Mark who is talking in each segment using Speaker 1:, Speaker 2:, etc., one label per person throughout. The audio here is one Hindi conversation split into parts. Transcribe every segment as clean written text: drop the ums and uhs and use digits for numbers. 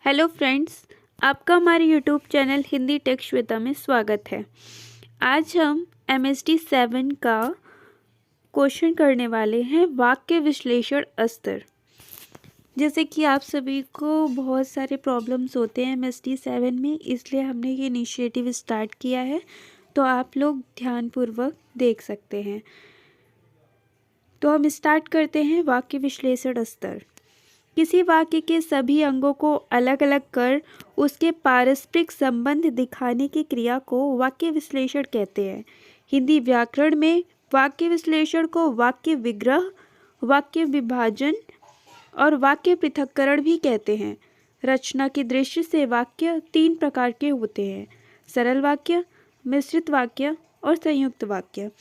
Speaker 1: हेलो फ्रेंड्स, आपका हमारे YouTube channel Hindi tech Shweta में स्वागत है। आज हम MSD 7 का क्वेश्चन करने वाले हैं वाक्य विश्लेषण स्तर। जैसे कि आप सभी को बहुत सारे प्रॉब्लम्स होते हैं MSD 7 में, इसलिए हमने ये इनिशिएटिव स्टार्ट किया है, तो आप लोग ध्यानपूर्वक देख सकते हैं। तो हम स्टार्ट करते हैं वाक्य विश्लेषण स्तर। किसी वाक्य के सभी अंगों को अलग अलग कर उसके पारस्परिक संबंध दिखाने की क्रिया को वाक्य विश्लेषण कहते हैं। हिंदी व्याकरण में वाक्य विश्लेषण को वाक्य विग्रह, वाक्य विभाजन और वाक्य पृथक्करण भी कहते हैं। रचना की दृष्टि से वाक्य 3 प्रकार के होते हैं: सरल वाक्य, मिश्रित वाक्य और संयुक्त वाक्य।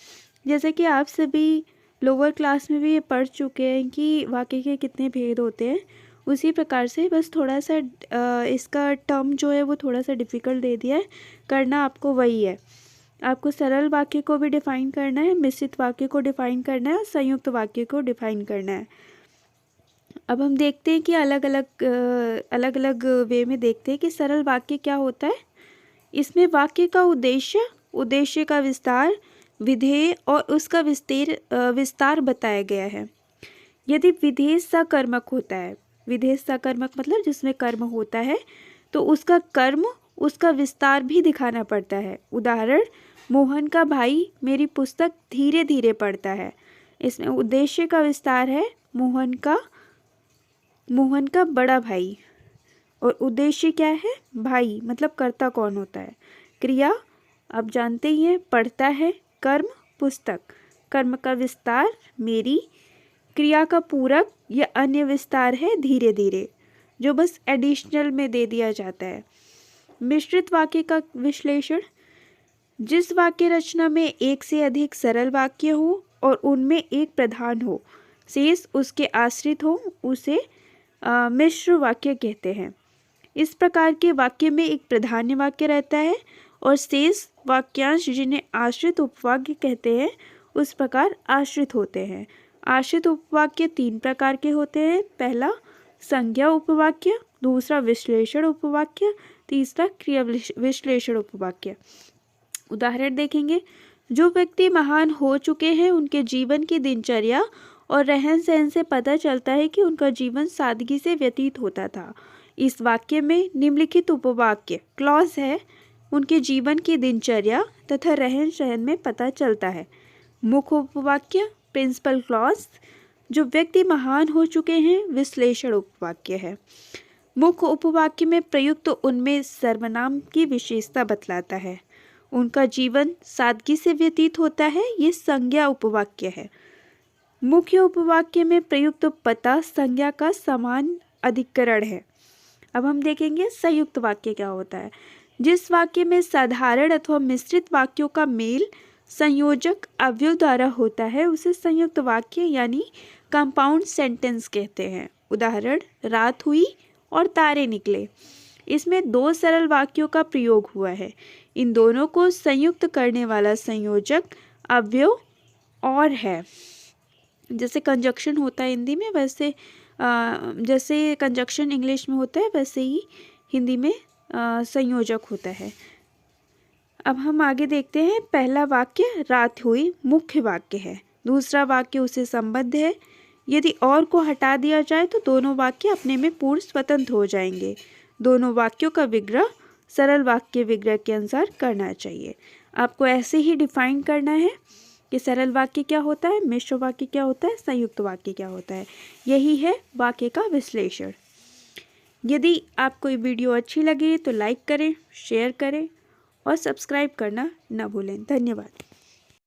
Speaker 1: जैसे कि आप सभी लोअर क्लास में भी ये पढ़ चुके हैं कि वाक्य के कितने भेद होते हैं, उसी प्रकार से बस थोड़ा सा इसका टर्म जो है वो थोड़ा सा डिफ़िकल्ट दे दिया है। करना आपको वही है, आपको सरल वाक्य को भी डिफ़ाइन करना है, मिश्रित वाक्य को डिफ़ाइन करना है और संयुक्त वाक्य को डिफ़ाइन करना है। अब हम देखते हैं कि अलग अलग वे में देखते हैं कि सरल वाक्य क्या होता है। इसमें वाक्य का उद्देश्य का विस्तार, विधेय और उसका विस्तार बताया गया है। यदि विधेय सकर्मक होता है, विधेय सकर्मक मतलब जिसमें कर्म होता है, तो उसका कर्म, उसका विस्तार भी दिखाना पड़ता है। उदाहरण, मोहन का भाई मेरी पुस्तक धीरे धीरे पढ़ता है। इसमें उद्देश्य का विस्तार है, मोहन का बड़ा भाई, और उद्देश्य क्या है? भाई, मतलब कर्ता कौन होता है। क्रिया आप जानते ही हैं, पढ़ता है, कर्म पुस्तक, कर्म का विस्तार मेरी, क्रिया का पूरक या अन्य विस्तार है धीरे धीरे, जो बस एडिशनल में दे दिया जाता है। मिश्रित वाक्य का विश्लेषण, जिस वाक्य रचना में एक से अधिक सरल वाक्य हो और उनमें एक प्रधान हो, शेष उसके आश्रित हो, उसे मिश्र वाक्य कहते हैं। इस प्रकार के वाक्य में एक प्रधान वाक्य रहता है और शेष वाक्यांश जिन्हें आश्रित उपवाक्य कहते हैं, उस प्रकार आश्रित होते हैं। आश्रित उपवाक्य 3 प्रकार के होते हैं: पहला संज्ञा उपवाक्य, दूसरा विश्लेषण उपवाक्य, तीसरा क्रिया विश्लेषण उपवाक्य। उदाहरण देखेंगे, जो व्यक्ति महान हो चुके हैं उनके जीवन की दिनचर्या और रहन सहन से पता चलता है कि उनका जीवन सादगी से व्यतीत होता था। इस वाक्य में निम्नलिखित उपवाक्य क्लॉज है, उनके जीवन की दिनचर्या तथा रहन सहन में पता चलता है। मुख्य उपवाक्य प्रिंसिपल क्लॉज, जो व्यक्ति महान हो चुके हैं, विश्लेषण उपवाक्य है। मुख्य उपवाक्य में प्रयुक्त उनमें सर्वनाम की विशेषता बतलाता है। उनका जीवन सादगी से व्यतीत होता है, ये संज्ञा उपवाक्य है। मुख्य उपवाक्य में प्रयुक्त पता संज्ञा का समान अधिकरण है। अब हम देखेंगे संयुक्त वाक्य क्या होता है। जिस वाक्य में साधारण अथवा मिश्रित वाक्यों का मेल संयोजक अवयव द्वारा होता है, उसे संयुक्त वाक्य यानी कंपाउंड सेंटेंस कहते हैं। उदाहरण, रात हुई और तारे निकले। इसमें 2 सरल वाक्यों का प्रयोग हुआ है। इन दोनों को संयुक्त करने वाला संयोजक अवयव और है। जैसे कंजक्शन होता है हिंदी में, वैसे जैसे कंजक्शन इंग्लिश में होता है, वैसे ही हिंदी में संयोजक होता है। अब हम आगे देखते हैं। पहला वाक्य रात हुई मुख्य वाक्य है, दूसरा वाक्य उसे संबद्ध है। यदि और को हटा दिया जाए तो दोनों वाक्य अपने में पूर्ण स्वतंत्र हो जाएंगे। दोनों वाक्यों का विग्रह सरल वाक्य विग्रह के अनुसार करना चाहिए। आपको ऐसे ही डिफाइन करना है कि सरल वाक्य क्या होता है, मिश्र वाक्य क्या होता है, संयुक्त वाक्य क्या होता है। यही है वाक्य का विश्लेषण। यदि आपको ये वीडियो अच्छी लगे तो लाइक करें, शेयर करें और सब्सक्राइब करना न भूलें। धन्यवाद।